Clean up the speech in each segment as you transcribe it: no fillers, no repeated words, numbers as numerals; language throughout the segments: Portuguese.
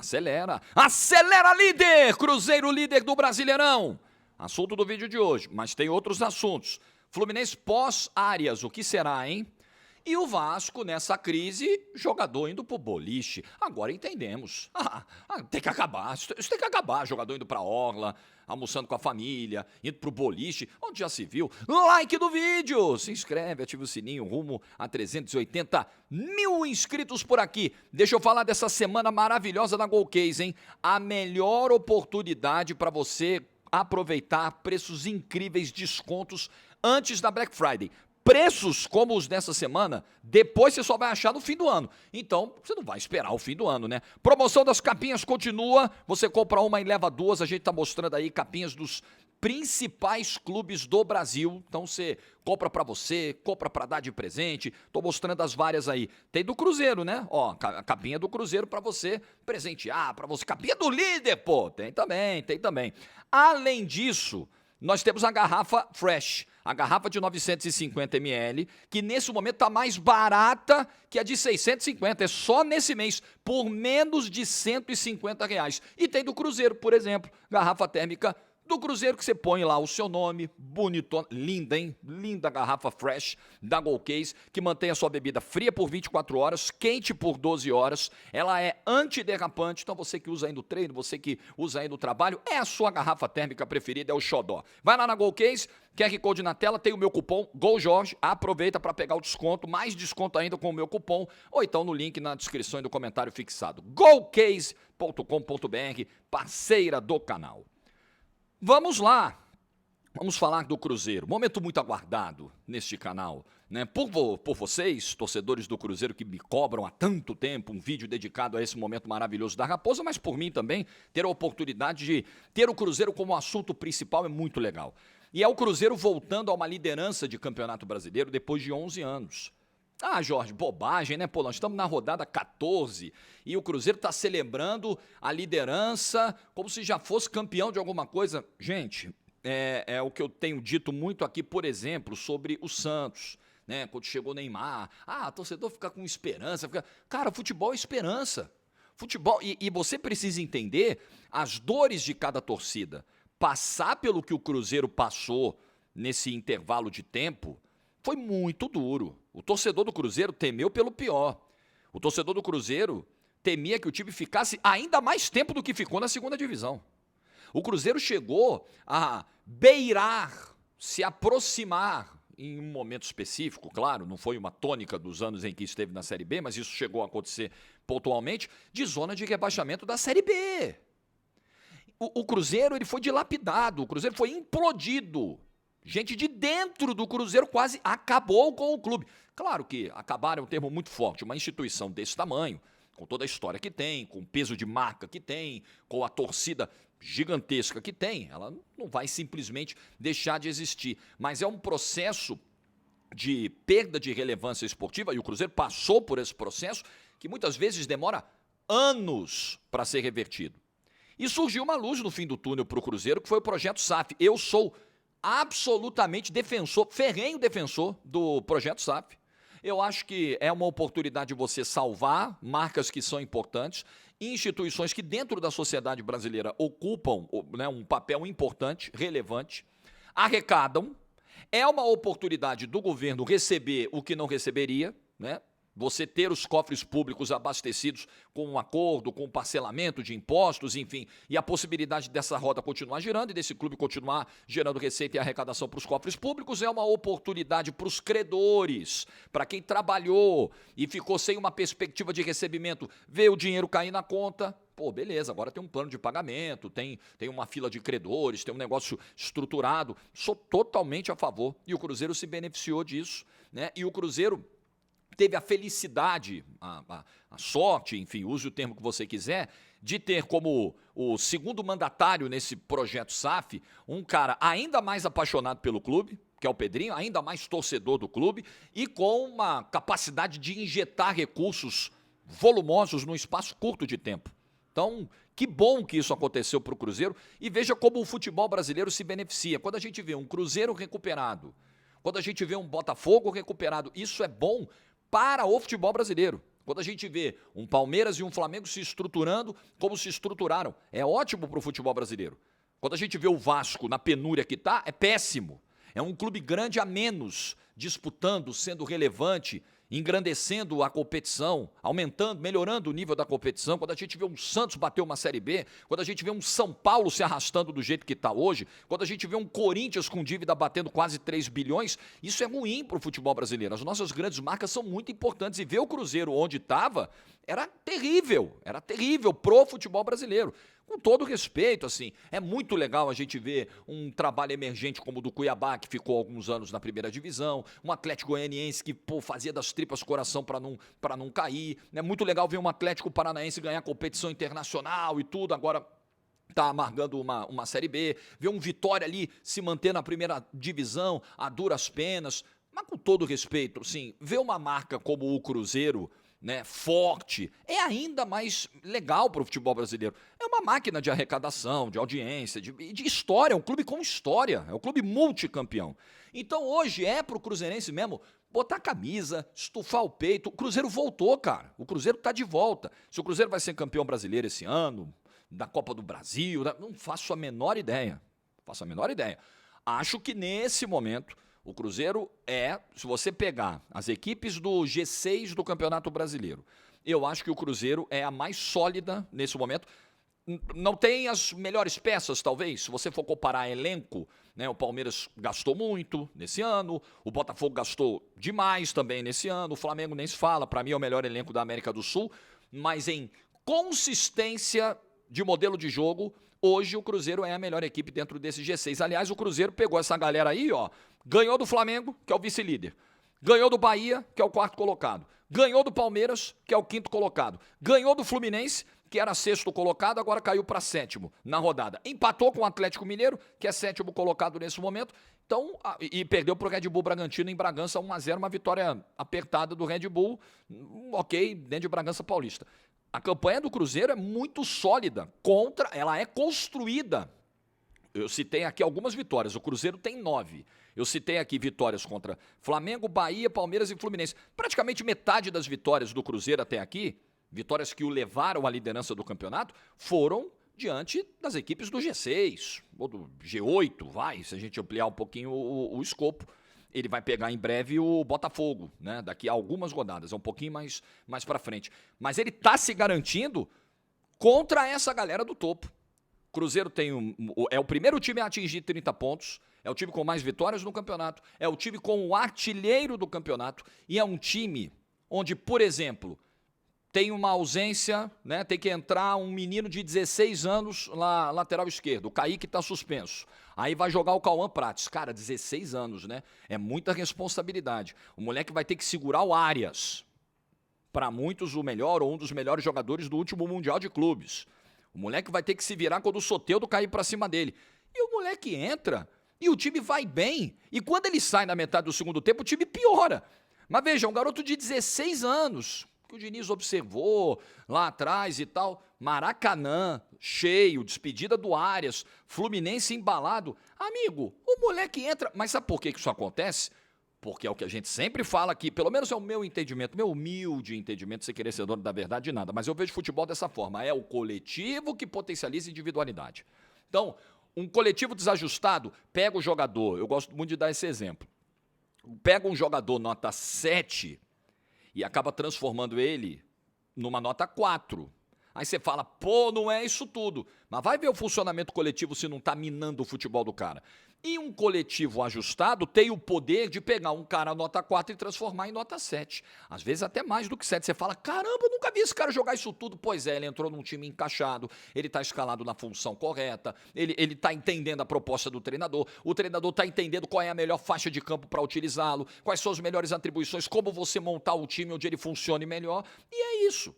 Acelera. Acelera, líder! Cruzeiro líder do Brasileirão. Assunto do vídeo de hoje, mas tem outros assuntos. Fluminense pós-Arias, o que será, hein? E o Vasco, nessa crise, jogador indo pro boliche. Agora entendemos. Tem que acabar. Isso tem que acabar. Jogador indo pra orla, almoçando com a família, indo pro boliche. Onde já se viu? Like do vídeo! Se inscreve, ativa o sininho, rumo a 380 mil inscritos por aqui. Deixa eu falar dessa semana maravilhosa da Golcase, hein? A melhor oportunidade para você aproveitar preços incríveis, descontos antes da Black Friday. Preços como os dessa semana, depois você só vai achar no fim do ano. Então, você não vai esperar o fim do ano, né? Promoção das capinhas continua. Você compra uma e leva duas. A gente tá mostrando aí capinhas dos principais clubes do Brasil. Então, você compra pra você, compra pra dar de presente. Tô mostrando as várias aí. Tem do Cruzeiro, né? Ó, a capinha do Cruzeiro pra você presentear, pra você. Capinha do líder, pô. Tem também, tem também. Além disso, nós temos a garrafa Fresh. A garrafa de 950 ml, que nesse momento está mais barata que a de 650, é só nesse mês, por menos de R$150. E tem do Cruzeiro, por exemplo, garrafa térmica do Cruzeiro, que você põe lá o seu nome, bonitona, linda, hein? Linda garrafa Fresh da Golcase, que mantém a sua bebida fria por 24 horas, quente por 12 horas. Ela é antiderrapante, então você que usa aí no treino, você que usa aí no trabalho, é a sua garrafa térmica preferida, é o xodó. Vai lá na Golcase, QR Code na tela, tem o meu cupom GOLJORGE, aproveita para pegar o desconto, mais desconto ainda com o meu cupom, ou então no link na descrição e no comentário fixado. golcase.com.br, parceira do canal. Vamos lá, vamos falar do Cruzeiro, momento muito aguardado neste canal, né? Por vocês, torcedores do Cruzeiro que me cobram há tanto tempo um vídeo dedicado a esse momento maravilhoso da Raposa, mas por mim também, ter a oportunidade de ter o Cruzeiro como assunto principal é muito legal. E é o Cruzeiro voltando a uma liderança de Campeonato Brasileiro depois de 11 anos. Ah, Jorge, bobagem, né? Pô, nós estamos na rodada 14 e o Cruzeiro está celebrando a liderança como se já fosse campeão de alguma coisa. Gente, é o que eu tenho dito muito aqui, por exemplo, sobre o Santos, né? Quando chegou o Neymar, torcedor fica com esperança. Cara, futebol é esperança. Futebol, e você precisa entender as dores de cada torcida. Passar pelo que o Cruzeiro passou nesse intervalo de tempo foi muito duro. O torcedor do Cruzeiro temeu pelo pior. O torcedor do Cruzeiro temia que o time ficasse ainda mais tempo do que ficou na segunda divisão. O Cruzeiro chegou a beirar, se aproximar, em um momento específico, claro, não foi uma tônica dos anos em que esteve na Série B, mas isso chegou a acontecer pontualmente, de zona de rebaixamento da Série B. O Cruzeiro ele foi dilapidado, o Cruzeiro foi implodido. Gente de dentro do Cruzeiro quase acabou com o clube. Claro que acabar é um termo muito forte. Uma instituição desse tamanho, com toda a história que tem, com o peso de marca que tem, com a torcida gigantesca que tem, ela não vai simplesmente deixar de existir. Mas é um processo de perda de relevância esportiva, e o Cruzeiro passou por esse processo, que muitas vezes demora anos para ser revertido. E surgiu uma luz no fim do túnel para o Cruzeiro, que foi o Projeto SAF. Eu sou absolutamente defensor, ferrenho defensor do Projeto SAF. Eu acho que é uma oportunidade de você salvar marcas que são importantes, instituições que dentro da sociedade brasileira ocupam, né, um papel importante, relevante, arrecadam. É uma oportunidade do governo receber o que não receberia, né? Você ter os cofres públicos abastecidos com um acordo, com um parcelamento de impostos, enfim, e a possibilidade dessa roda continuar girando e desse clube continuar gerando receita e arrecadação para os cofres públicos, é uma oportunidade para os credores, para quem trabalhou e ficou sem uma perspectiva de recebimento, ver o dinheiro cair na conta. Pô, beleza, agora tem um plano de pagamento, tem uma fila de credores, tem um negócio estruturado. Sou totalmente a favor e o Cruzeiro se beneficiou disso, né? E o Cruzeiro teve a felicidade, a sorte, enfim, use o termo que você quiser, de ter como o segundo mandatário nesse projeto SAF um cara ainda mais apaixonado pelo clube, que é o Pedrinho, ainda mais torcedor do clube e com uma capacidade de injetar recursos volumosos num espaço curto de tempo. Então, que bom que isso aconteceu para o Cruzeiro e veja como o futebol brasileiro se beneficia. Quando a gente vê um Cruzeiro recuperado, quando a gente vê um Botafogo recuperado, isso é bom para o futebol brasileiro. Quando a gente vê um Palmeiras e um Flamengo se estruturando como se estruturaram, é ótimo para o futebol brasileiro. Quando a gente vê o Vasco na penúria que está, é péssimo. É um clube grande a menos, disputando, sendo relevante, engrandecendo a competição, aumentando, melhorando o nível da competição. Quando a gente vê um Santos bater uma Série B, quando a gente vê um São Paulo se arrastando do jeito que está hoje, quando a gente vê um Corinthians com dívida batendo quase 3 bilhões, isso é ruim para o futebol brasileiro. As nossas grandes marcas são muito importantes e ver o Cruzeiro onde estava era terrível pro futebol brasileiro. Com todo respeito, assim, é muito legal a gente ver um trabalho emergente como o do Cuiabá, que ficou alguns anos na primeira divisão, um Atlético Goianiense que, fazia das tripas coração para não cair. É muito legal ver um Atlético Paranaense ganhar competição internacional e tudo, agora está amargando uma Série B, ver um Vitória ali se manter na primeira divisão a duras penas. Mas com todo respeito, assim, ver uma marca como o Cruzeiro, né, forte, é ainda mais legal para o futebol brasileiro. É uma máquina de arrecadação, de audiência, de história, é um clube com história, é um clube multicampeão. Então hoje é para o cruzeirense mesmo botar a camisa, estufar o peito. O Cruzeiro voltou, cara. O Cruzeiro está de volta. Se o Cruzeiro vai ser campeão brasileiro esse ano, da Copa do Brasil, não faço a menor ideia. Acho que nesse momento o Cruzeiro se você pegar as equipes do G6 do Campeonato Brasileiro, eu acho que o Cruzeiro é a mais sólida nesse momento. Não tem as melhores peças, talvez, se você for comparar elenco, né? O Palmeiras gastou muito nesse ano, o Botafogo gastou demais também nesse ano, o Flamengo nem se fala, para mim é o melhor elenco da América do Sul, mas em consistência de modelo de jogo, hoje o Cruzeiro é a melhor equipe dentro desse G6. Aliás, o Cruzeiro pegou essa galera aí, ó, ganhou do Flamengo, que é o vice-líder, ganhou do Bahia, que é o quarto colocado, ganhou do Palmeiras, que é o quinto colocado, ganhou do Fluminense, que era sexto colocado, agora caiu para sétimo na rodada. Empatou com o Atlético Mineiro, que é sétimo colocado nesse momento, então, e perdeu para o Red Bull Bragantino em Bragança 1-0, uma vitória apertada do Red Bull, ok, dentro de Bragança Paulista. A campanha do Cruzeiro é muito sólida, ela é construída. Eu citei aqui algumas vitórias, o Cruzeiro tem 9. Eu citei aqui vitórias contra Flamengo, Bahia, Palmeiras e Fluminense. Praticamente metade das vitórias do Cruzeiro até aqui, vitórias que o levaram à liderança do campeonato, foram diante das equipes do G6, ou do G8, se a gente ampliar um pouquinho o escopo. Ele vai pegar em breve o Botafogo, né? Daqui a algumas rodadas, é um pouquinho mais para frente. Mas ele está se garantindo contra essa galera do topo. Cruzeiro é o primeiro time a atingir 30 pontos, é o time com mais vitórias no campeonato, é o time com o artilheiro do campeonato e é um time onde, por exemplo, tem uma ausência, né? Tem que entrar um menino de 16 anos lá, lateral esquerdo. O Kaique está suspenso. Aí vai jogar o Cauã Prates. Cara, 16 anos, né? É muita responsabilidade. O moleque vai ter que segurar o Arias. Para muitos, o melhor ou um dos melhores jogadores do último Mundial de Clubes. O moleque vai ter que se virar quando o Soteldo cair para cima dele. E o moleque entra e o time vai bem. E quando ele sai na metade do segundo tempo, o time piora. Mas veja, um garoto de 16 anos, que o Diniz observou lá atrás e tal, Maracanã, cheio, despedida do Arias, Fluminense embalado. Amigo, o moleque entra, mas sabe por que isso acontece? Porque é o que a gente sempre fala aqui, pelo menos é o meu entendimento, meu humilde entendimento, sem querer ser dono da verdade de nada, mas eu vejo futebol dessa forma, é o coletivo que potencializa individualidade. Então, um coletivo desajustado pega o jogador, eu gosto muito de dar esse exemplo, pega um jogador nota 7 e acaba transformando ele numa nota 4. Aí você fala, não é isso tudo. Mas vai ver o funcionamento coletivo se não está minando o futebol do cara. E um coletivo ajustado tem o poder de pegar um cara nota 4 e transformar em nota 7. Às vezes até mais do que 7. Você fala, caramba, eu nunca vi esse cara jogar isso tudo. Pois é, ele entrou num time encaixado, ele está escalado na função correta, ele está entendendo a proposta do treinador, o treinador está entendendo qual é a melhor faixa de campo para utilizá-lo, quais são as melhores atribuições, como você montar o time onde ele funcione melhor. E é isso.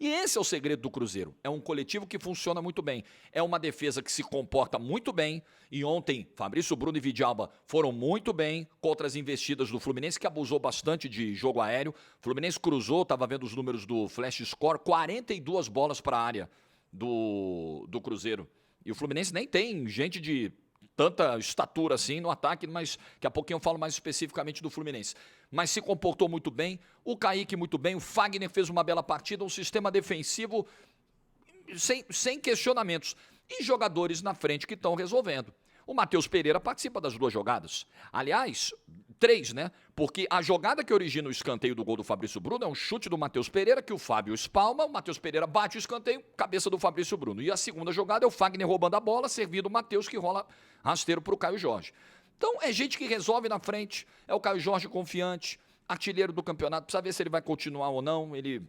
E esse é o segredo do Cruzeiro. É um coletivo que funciona muito bem. É uma defesa que se comporta muito bem. E ontem, Fabrício Bruno e Vidalba foram muito bem contra as investidas do Fluminense, que abusou bastante de jogo aéreo. O Fluminense cruzou, estava vendo os números do Flash Score, 42 bolas para a área do Cruzeiro. E o Fluminense nem tem gente de tanta estatura assim no ataque, mas daqui a pouquinho eu falo mais especificamente do Fluminense. Mas se comportou muito bem, o Kaique muito bem, o Fagner fez uma bela partida, um sistema defensivo sem questionamentos. E jogadores na frente que estão resolvendo. O Matheus Pereira participa das 2 jogadas. Aliás, 3, né? Porque a jogada que origina o escanteio do gol do Fabrício Bruno é um chute do Matheus Pereira, que o Fábio espalma, o Matheus Pereira bate o escanteio, cabeça do Fabrício Bruno. E a segunda jogada é o Fagner roubando a bola, servindo o Matheus, que rola rasteiro para o Caio Jorge. Então, é gente que resolve na frente, é o Caio Jorge confiante, artilheiro do campeonato, precisa ver se ele vai continuar ou não, ele...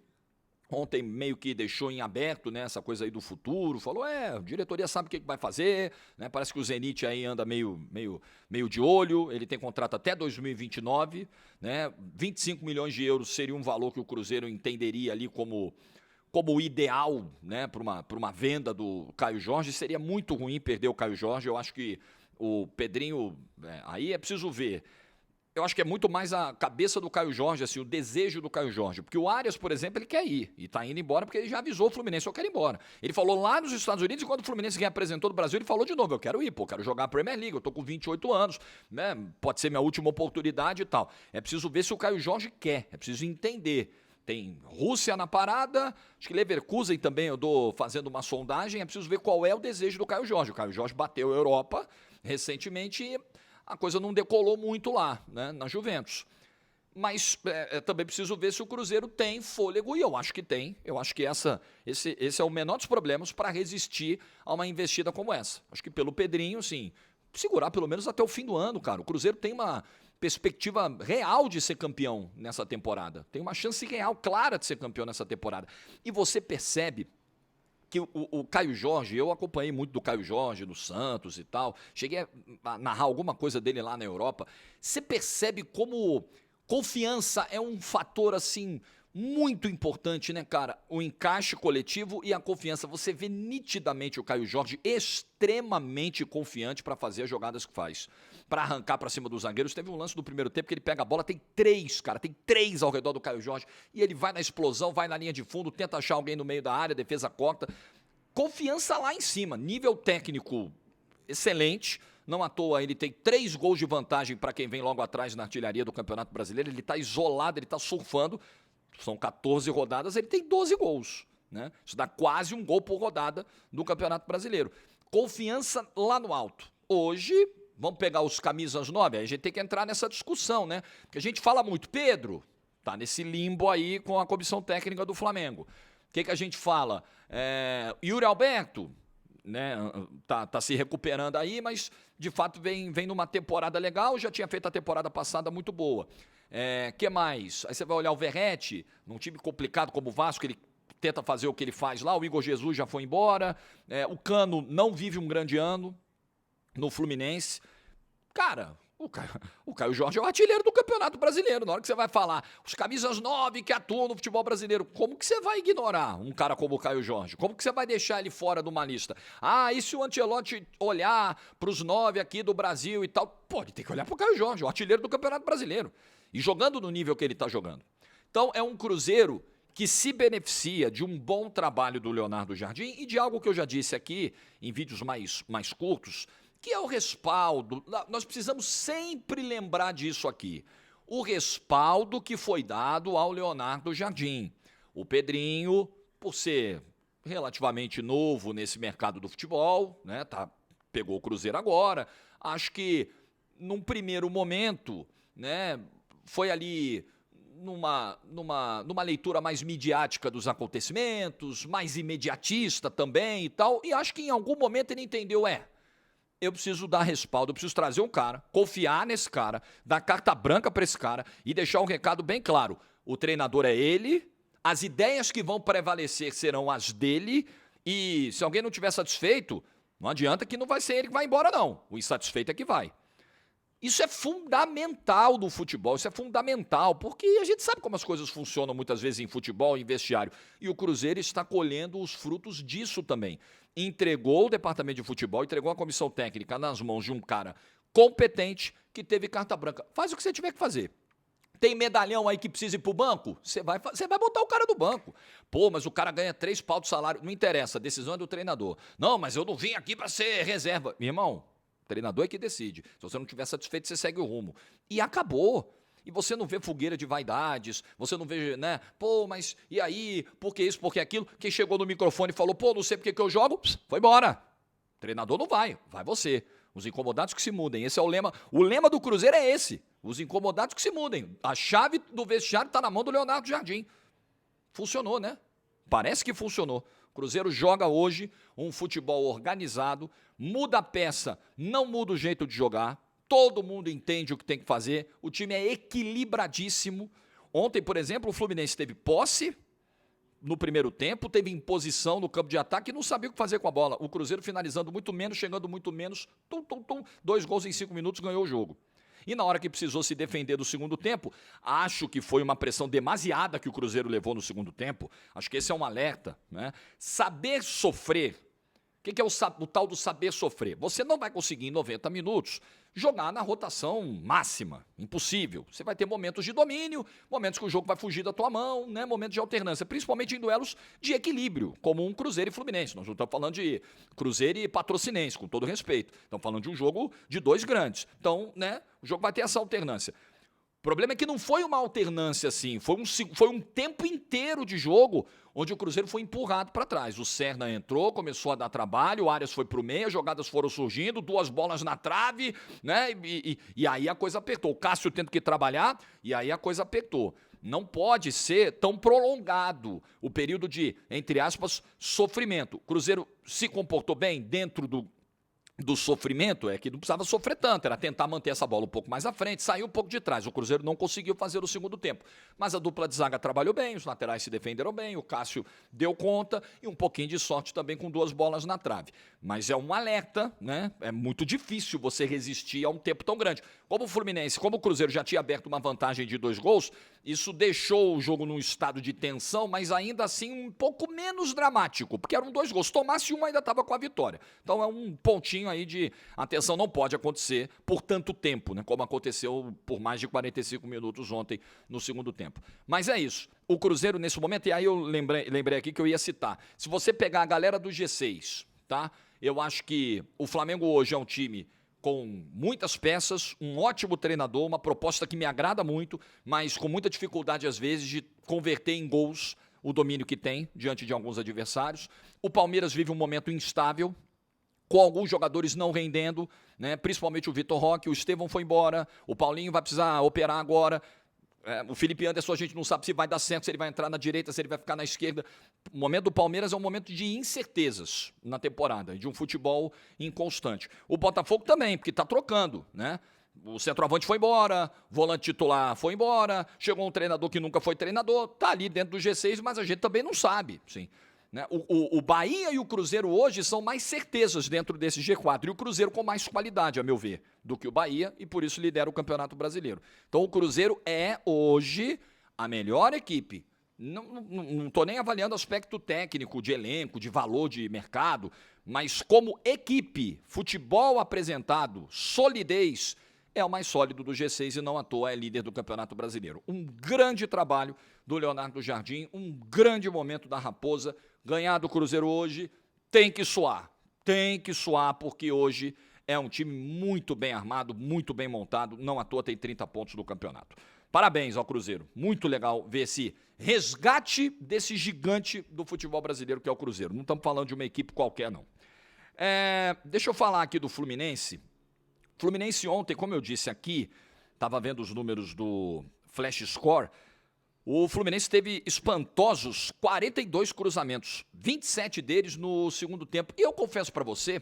Ontem meio que deixou em aberto, né, essa coisa aí do futuro, falou, a diretoria sabe o que vai fazer, né, parece que o Zenit aí anda meio de olho, ele tem contrato até 2029, né, 25 milhões de euros seria um valor que o Cruzeiro entenderia ali como ideal, né, para uma venda do Caio Jorge. Seria muito ruim perder o Caio Jorge, eu acho que o Pedrinho, aí é preciso ver. Eu acho que é muito mais a cabeça do Caio Jorge, assim, o desejo do Caio Jorge. Porque o Arias, por exemplo, ele quer ir. E tá indo embora porque ele já avisou o Fluminense, eu quero ir embora. Ele falou lá nos Estados Unidos e quando o Fluminense representou do Brasil, ele falou de novo, eu quero ir, quero jogar a Premier League, eu tô com 28 anos, né? Pode ser minha última oportunidade e tal. É preciso ver se o Caio Jorge quer, é preciso entender. Tem Rússia na parada, acho que Leverkusen também eu tô fazendo uma sondagem, é preciso ver qual é o desejo do Caio Jorge. O Caio Jorge bateu a Europa recentemente e a coisa não decolou muito lá, né, na Juventus. Mas também preciso ver se o Cruzeiro tem fôlego, e eu acho que tem. Eu acho que esse é o menor dos problemas para resistir a uma investida como essa. Acho que pelo Pedrinho, sim, segurar pelo menos até o fim do ano, cara. O Cruzeiro tem uma perspectiva real de ser campeão nessa temporada. Tem uma chance real, clara de ser campeão nessa temporada. E você percebe que o Caio Jorge, eu acompanhei muito do Caio Jorge, do Santos e tal, cheguei a narrar alguma coisa dele lá na Europa. Você percebe como confiança é um fator, assim, muito importante, né, cara? O encaixe coletivo e a confiança. Você vê nitidamente o Caio Jorge extremamente confiante para fazer as jogadas que faz. Para arrancar para cima dos zagueiros. Teve um lance do primeiro tempo que ele pega a bola, tem 3, cara, tem 3 ao redor do Caio Jorge, e ele vai na explosão, vai na linha de fundo, tenta achar alguém no meio da área, defesa corta. Confiança lá em cima, nível técnico excelente. Não à toa, ele tem 3 gols de vantagem para quem vem logo atrás na artilharia do Campeonato Brasileiro. Ele está isolado, ele está surfando. São 14 rodadas, ele tem 12 gols. Né? Isso dá quase um gol por rodada no Campeonato Brasileiro. Confiança lá no alto. Hoje, vamos pegar os camisas 9, aí a gente tem que entrar nessa discussão, né? Porque a gente fala muito, Pedro, tá nesse limbo aí com a comissão técnica do Flamengo. O que a gente fala? Yuri Alberto, né, tá se recuperando aí, mas de fato vem numa temporada legal, já tinha feito a temporada passada muito boa. Que mais? Aí você vai olhar o Verratti, num time complicado como o Vasco, ele tenta fazer o que ele faz lá, o Igor Jesus já foi embora, o Cano não vive um grande ano no Fluminense. Cara, o Caio Jorge é o artilheiro do Campeonato Brasileiro. Na hora que você vai falar, os camisas 9 que atuam no futebol brasileiro, como que você vai ignorar um cara como o Caio Jorge? Como que você vai deixar ele fora de uma lista? E se o Ancelotti olhar para os 9 aqui do Brasil e tal? Pô, ele tem que olhar para o Caio Jorge, o artilheiro do Campeonato Brasileiro. E jogando no nível que ele está jogando. Então, é um Cruzeiro que se beneficia de um bom trabalho do Leonardo Jardim e de algo que eu já disse aqui em vídeos mais curtos, que é o respaldo. Nós precisamos sempre lembrar disso aqui. O respaldo que foi dado ao Leonardo Jardim. O Pedrinho, por ser relativamente novo nesse mercado do futebol, né, pegou o Cruzeiro agora, acho que num primeiro momento, né, foi ali numa leitura mais midiática dos acontecimentos, mais imediatista também e tal, e acho que em algum momento ele entendeu, eu preciso dar respaldo, eu preciso trazer um cara, confiar nesse cara, dar carta branca para esse cara e deixar um recado bem claro. O treinador é ele, as ideias que vão prevalecer serão as dele e se alguém não estiver satisfeito, não adianta que não vai ser ele que vai embora não. O insatisfeito é que vai. Isso é fundamental no futebol, isso é fundamental, porque a gente sabe como as coisas funcionam muitas vezes em futebol, em vestiário. E o Cruzeiro está colhendo os frutos disso também. Entregou o departamento de futebol, entregou a comissão técnica nas mãos de um cara competente que teve carta branca. Faz o que você tiver que fazer. Tem medalhão aí que precisa ir pro banco? Você vai botar o cara do banco. Pô, mas o cara ganha 3 pau de salário. Não interessa, a decisão é do treinador. Não, mas eu não vim aqui para ser reserva. Meu irmão, O treinador é que decide. Se você não estiver satisfeito, você segue o rumo. E acabou. E você não vê fogueira de vaidades, você não vê, né? Pô, mas e aí? Por que isso, por que aquilo? Quem chegou no microfone e falou, pô, não sei por que eu jogo, foi embora. O treinador não vai, vai você. Os incomodados que se mudem. Esse é o lema. O lema do Cruzeiro é esse. Os incomodados que se mudem. A chave do vestiário está na mão do Leonardo Jardim. Funcionou, né? Parece que funcionou. O Cruzeiro joga hoje um futebol organizado, muda a peça, não muda o jeito de jogar. Todo mundo entende o que tem que fazer. O time é equilibradíssimo. Ontem, por exemplo, o Fluminense teve posse no primeiro tempo, teve imposição no campo de ataque e não sabia o que fazer com a bola. O Cruzeiro finalizando muito menos, chegando muito menos. 2 gols em 5 minutos, ganhou o jogo. E na hora que precisou se defender do segundo tempo, acho que foi uma pressão demasiada que o Cruzeiro levou no segundo tempo. Acho que esse é um alerta, né? Saber sofrer. O que é o tal do saber sofrer? Você não vai conseguir em 90 minutos jogar na rotação máxima. Impossível. Você vai ter momentos de domínio, momentos que o jogo vai fugir da tua mão, né? Momentos de alternância, principalmente em duelos de equilíbrio, como um Cruzeiro e Fluminense. Nós não estamos falando de Cruzeiro e Patrocinense, com todo respeito. Estamos falando de um jogo de 2 grandes. Então, né? O jogo vai ter essa alternância. O problema é que não foi uma alternância assim, foi um tempo inteiro de jogo onde o Cruzeiro foi empurrado para trás. O Serna entrou, começou a dar trabalho, o Arias foi para o meio, as jogadas foram surgindo, 2 bolas na trave, né? E aí a coisa apertou. O Cássio tendo que trabalhar, e aí a coisa apertou. Não pode ser tão prolongado o período de, entre aspas, sofrimento. O Cruzeiro se comportou bem dentro do sofrimento, é que não precisava sofrer tanto, era tentar manter essa bola um pouco mais à frente, sair um pouco de trás. O Cruzeiro não conseguiu fazer o segundo tempo, mas a dupla de zaga trabalhou bem, os laterais se defenderam bem, o Cássio deu conta e um pouquinho de sorte também com 2 bolas na trave. Mas é um alerta, né? É muito difícil você resistir a um tempo tão grande. Como o Fluminense, como o Cruzeiro já tinha aberto uma vantagem de 2 gols, isso deixou o jogo num estado de tensão, mas ainda assim um pouco menos dramático, porque eram 2 gols. Tomasse um, ainda estava com a vitória. Então é um pontinho aí de atenção, não pode acontecer por tanto tempo, né? Como aconteceu por mais de 45 minutos ontem no segundo tempo. Mas é isso. O Cruzeiro nesse momento, e aí eu lembrei aqui que eu ia citar. Se você pegar a galera do G6, tá? Eu acho que o Flamengo hoje é um time com muitas peças, um ótimo treinador, uma proposta que me agrada muito, mas com muita dificuldade às vezes de converter em gols o domínio que tem diante de alguns adversários. O Palmeiras vive um momento instável, com alguns jogadores não rendendo, né? Principalmente o Vitor Roque, o Estevão foi embora, o Paulinho vai precisar operar agora, o Felipe Anderson a gente não sabe se vai dar certo, se ele vai entrar na direita, se ele vai ficar na esquerda. O momento do Palmeiras é um momento de incertezas na temporada, de um futebol inconstante. O Botafogo também, porque está trocando, né? O centroavante foi embora, o volante titular foi embora, chegou um treinador que nunca foi treinador, está ali dentro do G6, mas a gente também não sabe, sim. Né? O Bahia e o Cruzeiro hoje são mais certezas dentro desse G4, e o Cruzeiro com mais qualidade, a meu ver, do que o Bahia, e por isso lidera o Campeonato Brasileiro. Então o Cruzeiro é hoje a melhor equipe. Não estou nem avaliando aspecto técnico, de elenco, de valor de mercado, mas como equipe, futebol apresentado, solidez, é o mais sólido do G6 e não à toa é líder do Campeonato Brasileiro. Um grande trabalho do Leonardo Jardim, um grande momento da Raposa. Ganhar do Cruzeiro hoje tem que suar, porque hoje é um time muito bem armado, muito bem montado, não à toa tem 30 pontos no campeonato. Parabéns ao Cruzeiro, muito legal ver esse resgate desse gigante do futebol brasileiro que é o Cruzeiro. Não estamos falando de uma equipe qualquer, não. Deixa eu falar aqui do Fluminense. Fluminense ontem, como eu disse aqui, estava vendo os números do Flash Score, o Fluminense teve espantosos 42 cruzamentos, 27 deles no segundo tempo. E eu confesso para você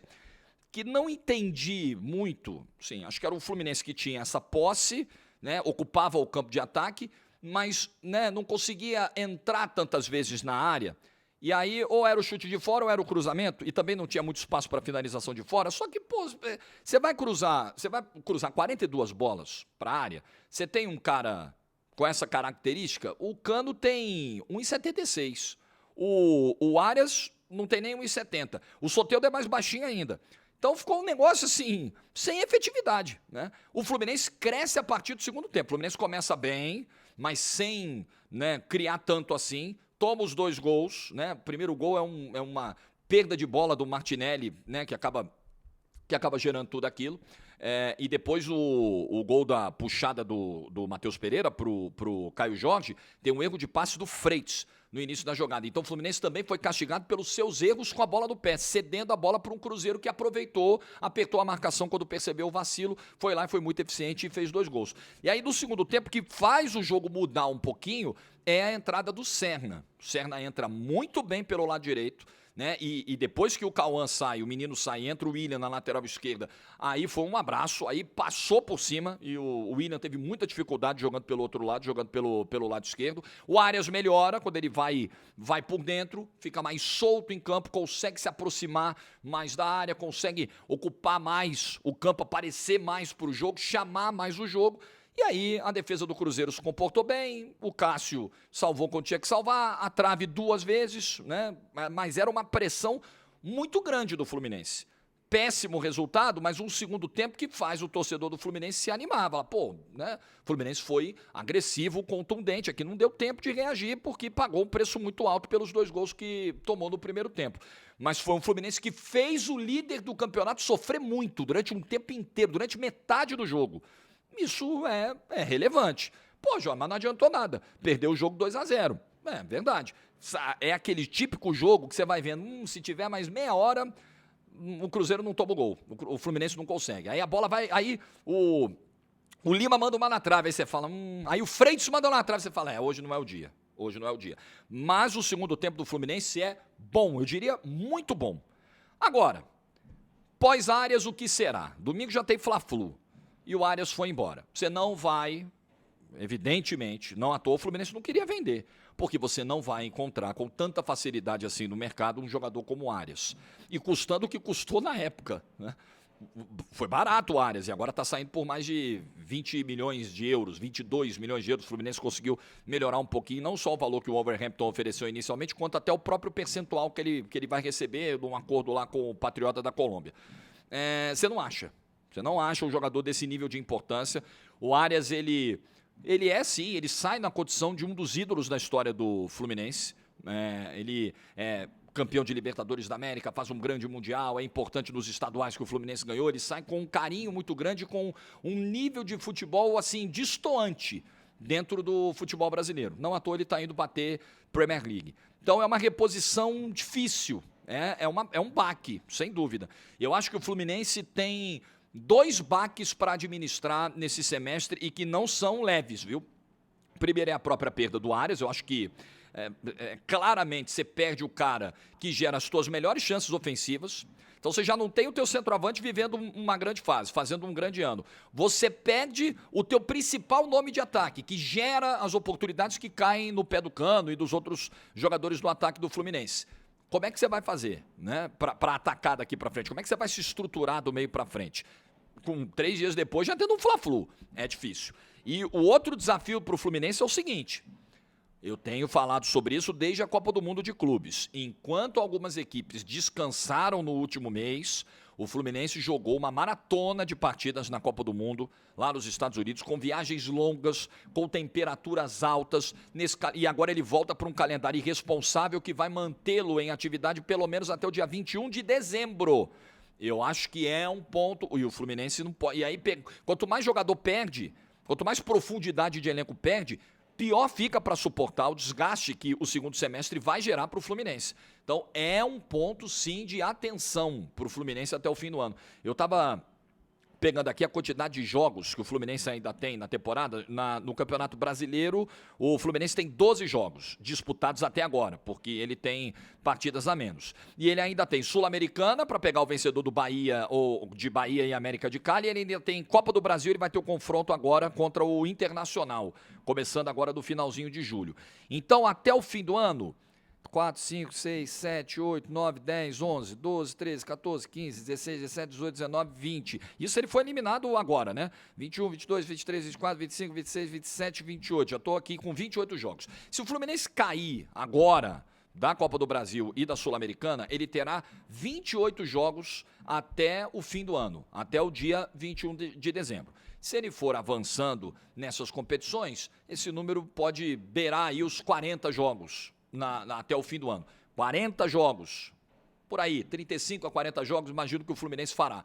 que não entendi muito, sim, acho que era o Fluminense que tinha essa posse, né, ocupava o campo de ataque, mas né, não conseguia entrar tantas vezes na área. E aí, ou era o chute de fora, ou era o cruzamento, e também não tinha muito espaço para finalização de fora. Só que, pô, você vai cruzar 42 bolas para a área, você tem um cara com essa característica, o Cano tem 1,76. O Arias não tem nem 1,70. O Soteldo é mais baixinho ainda. Então ficou um negócio assim, sem efetividade, né? O Fluminense cresce a partir do segundo tempo. O Fluminense começa bem, mas sem, né, criar tanto assim. Toma os 2 gols, né? O primeiro gol é uma perda de bola do Martinelli, né, que acaba que acaba gerando tudo aquilo. E depois o gol da puxada do Matheus Pereira pro Caio Jorge, tem um erro de passe do Freitas no início da jogada. Então o Fluminense também foi castigado pelos seus erros com a bola do pé, cedendo a bola para um Cruzeiro que aproveitou, apertou a marcação quando percebeu o vacilo, foi lá e foi muito eficiente e fez 2 gols. E aí no segundo tempo, que faz o jogo mudar um pouquinho, é a entrada do Serna. O Serna entra muito bem pelo lado direito, né? E depois que o Cauã sai, o menino sai, entra o William na lateral esquerda, aí foi um abraço, aí passou por cima, e o William teve muita dificuldade jogando pelo outro lado, jogando pelo lado esquerdo. O Arias melhora quando ele vai por dentro, fica mais solto em campo, consegue se aproximar mais da área, consegue ocupar mais o campo, aparecer mais para o jogo, chamar mais o jogo. E aí a defesa do Cruzeiro se comportou bem, o Cássio salvou quando tinha que salvar, a trave 2 vezes, né? Mas era uma pressão muito grande do Fluminense. Péssimo resultado, mas um segundo tempo que faz o torcedor do Fluminense se animar. Fala, pô, né? O Fluminense foi agressivo, contundente, aqui não deu tempo de reagir porque pagou um preço muito alto pelos 2 gols que tomou no primeiro tempo. Mas foi um Fluminense que fez o líder do campeonato sofrer muito durante um tempo inteiro, durante metade do jogo. Isso é relevante. Pô, João, mas não adiantou nada. Perdeu o jogo 2-0. É verdade. É aquele típico jogo que você vai vendo, se tiver mais meia hora, o Cruzeiro não toma o gol. O Fluminense não consegue. Aí a bola vai... Aí o Lima manda uma na trave, aí você fala... Aí o Freitas manda uma na trave, você fala, hoje não é o dia. Hoje não é o dia. Mas o segundo tempo do Fluminense é bom, eu diria muito bom. Agora, pós-Arias, o que será? Domingo já tem Fla-Flu. E o Arias foi embora. Você não vai, evidentemente, não à toa, o Fluminense não queria vender, porque você não vai encontrar com tanta facilidade assim no mercado um jogador como o Arias. E custando o que custou na época, né? Foi barato o Arias e agora está saindo por mais de 20 milhões de euros, 22 milhões de euros. O Fluminense conseguiu melhorar um pouquinho, não só o valor que o Wolverhampton ofereceu inicialmente, quanto até o próprio percentual que ele vai receber num acordo lá com o Patriota da Colômbia. Você não acha? Você não acha um jogador desse nível de importância. O Arias, ele sim, ele sai na condição de um dos ídolos da história do Fluminense. Ele é campeão de Libertadores da América, faz um grande Mundial, é importante nos estaduais que o Fluminense ganhou. Ele sai com um carinho muito grande, com um nível de futebol assim destoante dentro do futebol brasileiro. Não à toa ele está indo bater Premier League. Então é uma reposição difícil, é um baque, sem dúvida. Eu acho que o Fluminense tem 2 baques para administrar nesse semestre e que não são leves, viu? Primeiro é a própria perda do Arias. Eu acho que claramente você perde o cara que gera as suas melhores chances ofensivas. Então você já não tem o teu centroavante vivendo uma grande fase, fazendo um grande ano. Você perde o teu principal nome de ataque, que gera as oportunidades que caem no pé do Cano e dos outros jogadores do ataque do Fluminense. Como é que você vai fazer, né, para atacar daqui para frente? Como é que você vai se estruturar do meio para frente? Com 3 dias depois já tendo um Fla-Flu. É difícil. E o outro desafio para o Fluminense é o seguinte. Eu tenho falado sobre isso desde a Copa do Mundo de Clubes. Enquanto algumas equipes descansaram no último mês, o Fluminense jogou uma maratona de partidas na Copa do Mundo, lá nos Estados Unidos, com viagens longas, com temperaturas altas, e agora ele volta para um calendário irresponsável que vai mantê-lo em atividade pelo menos até o dia 21 de dezembro. Eu acho que é um ponto, e o Fluminense não pode... E aí, quanto mais jogador perde, quanto mais profundidade de elenco perde, pior fica para suportar o desgaste que o segundo semestre vai gerar para o Fluminense. Então, é um ponto, sim, de atenção para o Fluminense até o fim do ano. Eu estava pegando aqui a quantidade de jogos que o Fluminense ainda tem na temporada. No Campeonato Brasileiro, o Fluminense tem 12 jogos disputados até agora, porque ele tem partidas a menos. E ele ainda tem Sul-Americana para pegar o vencedor do Bahia, ou de Bahia e América de Cali. E ele ainda tem Copa do Brasil, ele vai ter o confronto agora contra o Internacional, começando agora do finalzinho de julho. Então, até o fim do ano, 4, 5, 6, 7, 8, 9, 10, 11, 12, 13, 14, 15, 16, 17, 18, 19, 20. Isso ele foi eliminado agora, né? 21, 22, 23, 24, 25, 26, 27, 28. Já estou aqui com 28 jogos. Se o Fluminense cair agora da Copa do Brasil e da Sul-Americana, ele terá 28 jogos até o fim do ano, até o dia 21 de dezembro. Se ele for avançando nessas competições, esse número pode beirar aí os 40 jogos. Até o fim do ano. 40 jogos, por aí, 35 a 40 jogos, imagino que o Fluminense fará.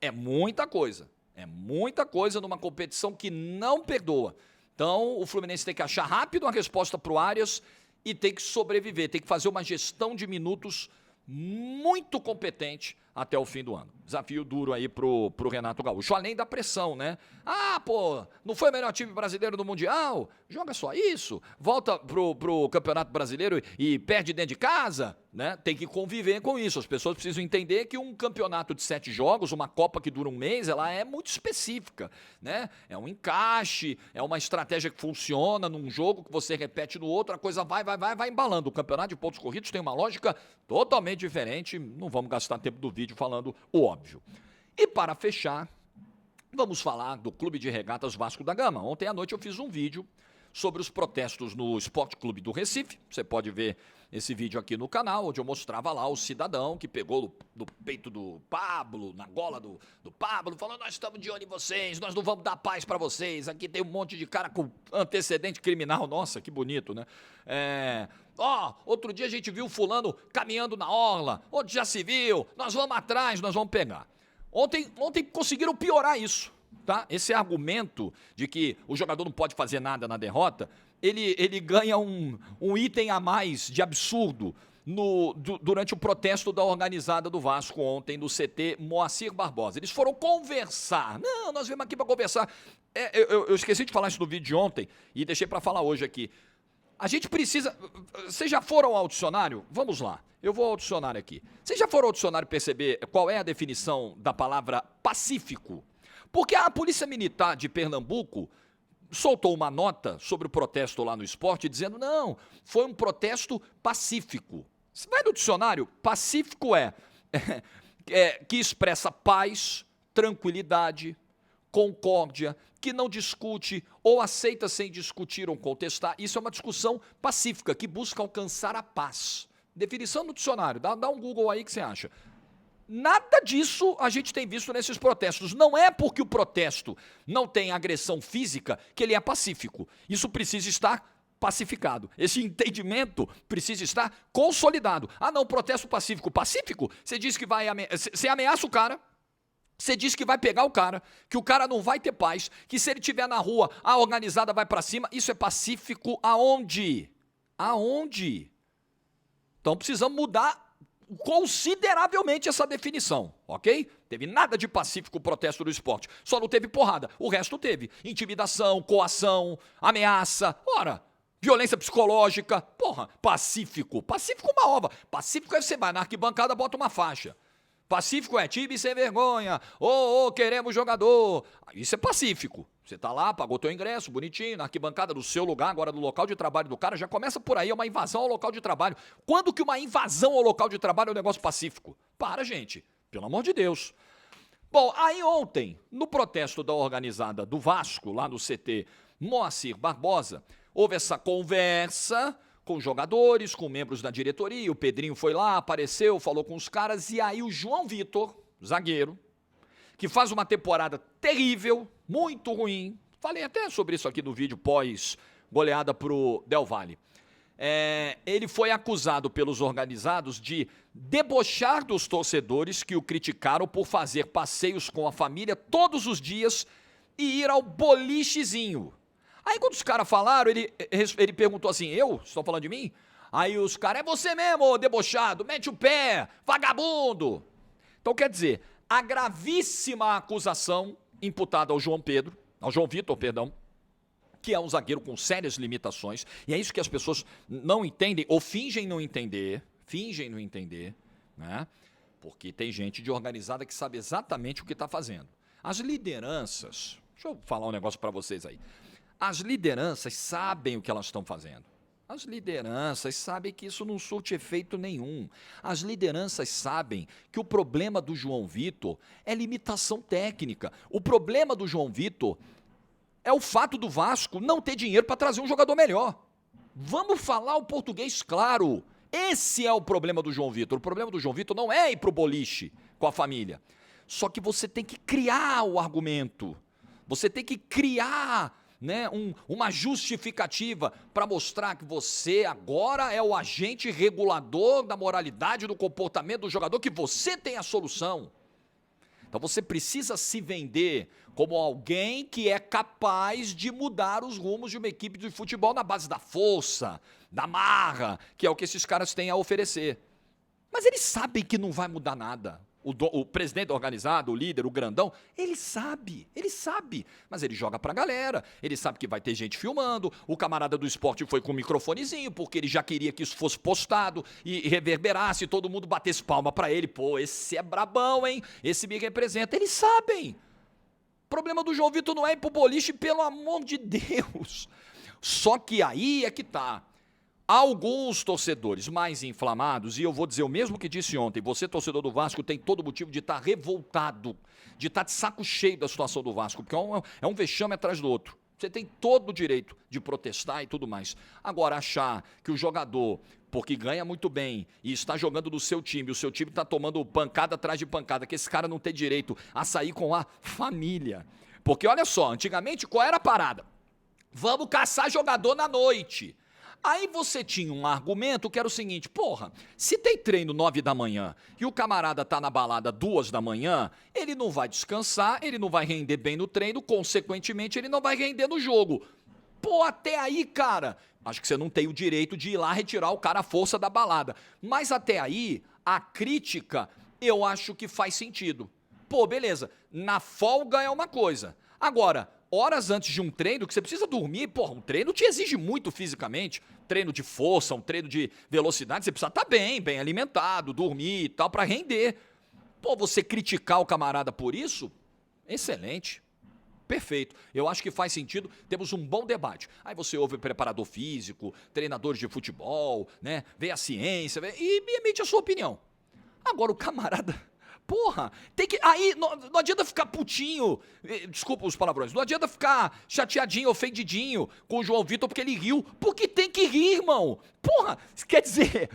É muita coisa. É muita coisa numa competição que não perdoa. Então, o Fluminense tem que achar rápido uma resposta para o Arias e tem que sobreviver, tem que fazer uma gestão de minutos muito competente até o fim do ano. Desafio duro aí pro Renato Gaúcho, além da pressão, né? Ah, pô, não foi o melhor time brasileiro do Mundial? Joga só isso, volta pro Campeonato Brasileiro e perde dentro de casa, né? Tem que conviver com isso. As pessoas precisam entender que um campeonato de 7 jogos, uma Copa que dura um mês, ela é muito específica, né? É um encaixe, é uma estratégia que funciona num jogo que você repete no outro, a coisa vai embalando. O campeonato de pontos corridos tem uma lógica totalmente diferente, não vamos gastar tempo do vídeo falando o óbvio. E para fechar, vamos falar do Clube de Regatas Vasco da Gama. Ontem à noite eu fiz um vídeo sobre os protestos no Esporte Clube do Recife. Você pode ver esse vídeo aqui no canal, onde eu mostrava lá o cidadão que pegou no peito do Pablo, na gola do Pablo, falando: nós estamos de olho em vocês, nós não vamos dar paz para vocês, aqui tem um monte de cara com antecedente criminal. Nossa, que bonito, né? Outro dia a gente viu fulano caminhando na orla, onde já se viu, nós vamos atrás, nós vamos pegar. Ontem conseguiram piorar isso, tá? Esse argumento de que o jogador não pode fazer nada na derrota, ele ganha um item a mais de absurdo durante o protesto da organizada do Vasco ontem no CT Moacir Barbosa. Eles foram conversar. Não, nós viemos aqui para conversar. Eu esqueci de falar isso no vídeo de ontem e deixei para falar hoje aqui. A gente precisa... Vocês já foram ao dicionário? Vamos lá, eu vou ao dicionário aqui. Vocês já foram ao dicionário perceber qual é a definição da palavra pacífico? Porque a Polícia Militar de Pernambuco soltou uma nota sobre o protesto lá no esporte, dizendo: não, foi um protesto pacífico. Você vai no dicionário, pacífico é que expressa paz, tranquilidade, concórdia, que não discute ou aceita sem discutir ou contestar. Isso é uma discussão pacífica, que busca alcançar a paz. Definição no dicionário, dá um Google aí que você acha. Nada disso a gente tem visto nesses protestos. Não é porque o protesto não tem agressão física que ele é pacífico. Isso precisa estar pacificado. Esse entendimento precisa estar consolidado. Ah, não, protesto pacífico. Pacífico? Você diz que você ameaça o cara. Você diz que vai pegar o cara, que o cara não vai ter paz, que se ele estiver na rua, a organizada vai pra cima. Isso é pacífico aonde? Aonde? Então precisamos mudar consideravelmente essa definição, ok? Teve nada de pacífico o protesto do esporte. Só não teve porrada. O resto teve. Intimidação, coação, ameaça. Ora, violência psicológica. Porra, pacífico. Pacífico uma ova. Pacífico é você vai na arquibancada, bota uma faixa. Pacífico é time sem vergonha, queremos jogador. Isso é pacífico. Você tá lá, pagou teu ingresso, bonitinho, na arquibancada do seu lugar, agora do local de trabalho do cara, já começa por aí, é uma invasão ao local de trabalho. Quando que uma invasão ao local de trabalho é um negócio pacífico? Para, gente, pelo amor de Deus. Bom, aí ontem, no protesto da organizada do Vasco, lá no CT Moacir Barbosa, houve essa conversa com jogadores, com membros da diretoria. O Pedrinho foi lá, apareceu, falou com os caras, e aí o João Vitor, zagueiro, que faz uma temporada terrível, muito ruim, falei até sobre isso aqui no vídeo pós-goleada pro Del Valle. Ele foi acusado pelos organizados de debochar dos torcedores que o criticaram por fazer passeios com a família todos os dias e ir ao bolichezinho. Aí quando os caras falaram, ele perguntou assim: eu? Estão falando de mim? Aí os caras: é você mesmo, debochado, mete o pé, vagabundo. Então quer dizer, a gravíssima acusação imputada ao João Vitor, que é um zagueiro com sérias limitações, e é isso que as pessoas não entendem, ou fingem não entender, né? Porque tem gente de organizada que sabe exatamente o que está fazendo. As lideranças, deixa eu falar um negócio para vocês aí. As lideranças sabem o que elas estão fazendo. As lideranças sabem que isso não surte efeito nenhum. As lideranças sabem que o problema do João Vitor é limitação técnica. O problema do João Vitor é o fato do Vasco não ter dinheiro para trazer um jogador melhor. Vamos falar o português claro. Esse é o problema do João Vitor. O problema do João Vitor não é ir para o boliche com a família. Só que você tem que criar o argumento. Você tem que criar, né, uma justificativa para mostrar que você agora é o agente regulador da moralidade, do comportamento do jogador, que você tem a solução. Então você precisa se vender como alguém que é capaz de mudar os rumos de uma equipe de futebol na base da força, da marra, que é o que esses caras têm a oferecer. Mas eles sabem que não vai mudar nada. O presidente organizado, o líder, o grandão, ele sabe, mas ele joga pra galera, ele sabe que vai ter gente filmando, o camarada do esporte foi com um microfonezinho, porque ele já queria que isso fosse postado e reverberasse, todo mundo batesse palma pra ele, pô, esse é brabão, hein, esse me representa, eles sabem. O problema do João Vitor não é ir pro boliche, pelo amor de Deus. Só que aí é que tá. Alguns torcedores mais inflamados, e eu vou dizer o mesmo que disse ontem, você, torcedor do Vasco, tem todo motivo de estar revoltado, de estar de saco cheio da situação do Vasco, porque é um vexame atrás do outro. Você tem todo o direito de protestar e tudo mais. Agora, achar que o jogador, porque ganha muito bem e está jogando no seu time, o seu time está tomando pancada atrás de pancada, que esse cara não tem direito a sair com a família. Porque olha só, antigamente qual era a parada? Vamos caçar jogador na noite. Aí você tinha um argumento que era o seguinte, porra, se tem treino 9 da manhã e o camarada tá na balada 2 da manhã, ele não vai descansar, ele não vai render bem no treino, consequentemente ele não vai render no jogo. Pô, até aí, cara, acho que você não tem o direito de ir lá retirar o cara à força da balada. Mas até aí, a crítica, eu acho que faz sentido. Pô, beleza, na folga é uma coisa. Agora, horas antes de um treino, que você precisa dormir, porra, um treino te exige muito fisicamente, treino de força, um treino de velocidade, você precisa estar bem alimentado, dormir e tal, pra render. Pô, você criticar o camarada por isso, excelente, perfeito. Eu acho que faz sentido, temos um bom debate. Aí você ouve preparador físico, treinadores de futebol, né, vê a ciência, e emite a sua opinião. Agora o camarada... Porra, tem que. Aí não adianta ficar putinho, desculpa os palavrões, não adianta ficar chateadinho, ofendidinho com o João Vitor porque ele riu, porque tem que rir, irmão. Porra, quer dizer,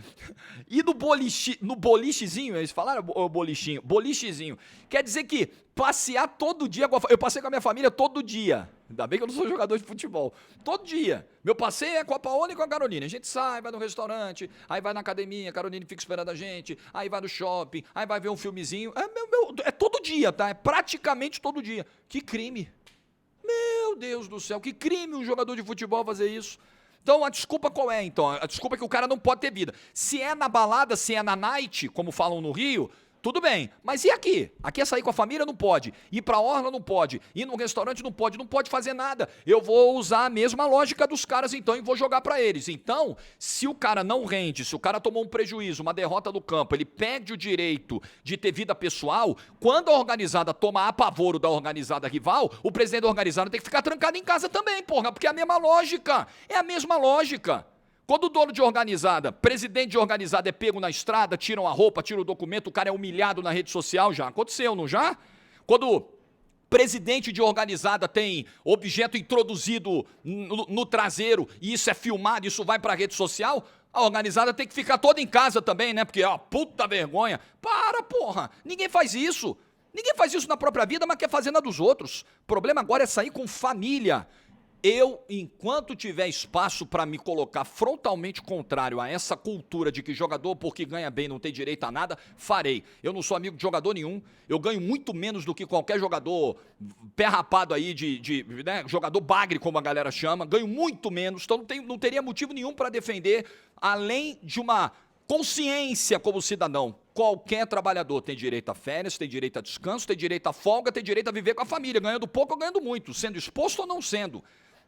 ir no bolichezinho, eles falaram o bolichezinho, quer dizer que passear todo dia, eu passei com a minha família todo dia. Ainda bem que eu não sou jogador de futebol. Todo dia. Meu passeio é com a Paola e com a Carolina. A gente sai, vai no restaurante, aí vai na academia, a Carolina fica esperando a gente, aí vai no shopping, aí vai ver um filmezinho. É todo dia, tá? É praticamente todo dia. Que crime. Meu Deus do céu, que crime um jogador de futebol fazer isso. Então, a desculpa qual é, então? A desculpa é que o cara não pode ter vida. Se é na balada, se é na night, como falam no Rio... Tudo bem, mas e aqui? Aqui é sair com a família? Não pode. Ir pra orla? Não pode. Ir num restaurante? Não pode fazer nada. Eu vou usar a mesma lógica dos caras então e vou jogar pra eles. Então, se o cara não rende, se o cara tomou um prejuízo, uma derrota do campo, ele perde o direito de ter vida pessoal, quando a organizada toma apavoro da organizada rival, o presidente da organizada tem que ficar trancado em casa também, porra, porque é a mesma lógica. É a mesma lógica. Quando o dono de organizada, presidente de organizada é pego na estrada, tiram a roupa, tiram o documento, o cara é humilhado na rede social, já aconteceu, não já? Quando presidente de organizada tem objeto introduzido no traseiro e isso é filmado, isso vai para a rede social, a organizada tem que ficar toda em casa também, né? Porque, ó, puta vergonha. Para, porra! Ninguém faz isso. Ninguém faz isso na própria vida, mas quer fazer na dos outros. O problema agora é sair com família. Eu, enquanto tiver espaço para me colocar frontalmente contrário a essa cultura de que jogador porque ganha bem não tem direito a nada, farei. Eu não sou amigo de jogador nenhum, eu ganho muito menos do que qualquer jogador pé rapado aí, né, jogador bagre, como a galera chama, ganho muito menos, então não teria motivo nenhum para defender, além de uma consciência como cidadão. Qualquer trabalhador tem direito a férias, tem direito a descanso, tem direito a folga, tem direito a viver com a família, ganhando pouco ou ganhando muito, sendo exposto ou não sendo.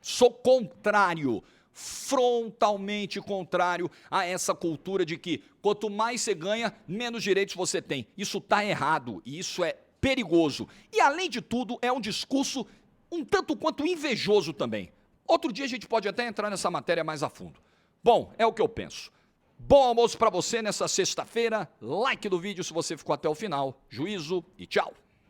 Sou contrário, frontalmente contrário a essa cultura de que quanto mais você ganha, menos direitos você tem. Isso está errado e isso é perigoso. E além de tudo, é um discurso um tanto quanto invejoso também. Outro dia a gente pode até entrar nessa matéria mais a fundo. Bom, é o que eu penso. Bom almoço para você nessa sexta-feira. Like do vídeo se você ficou até o final. Juízo e tchau.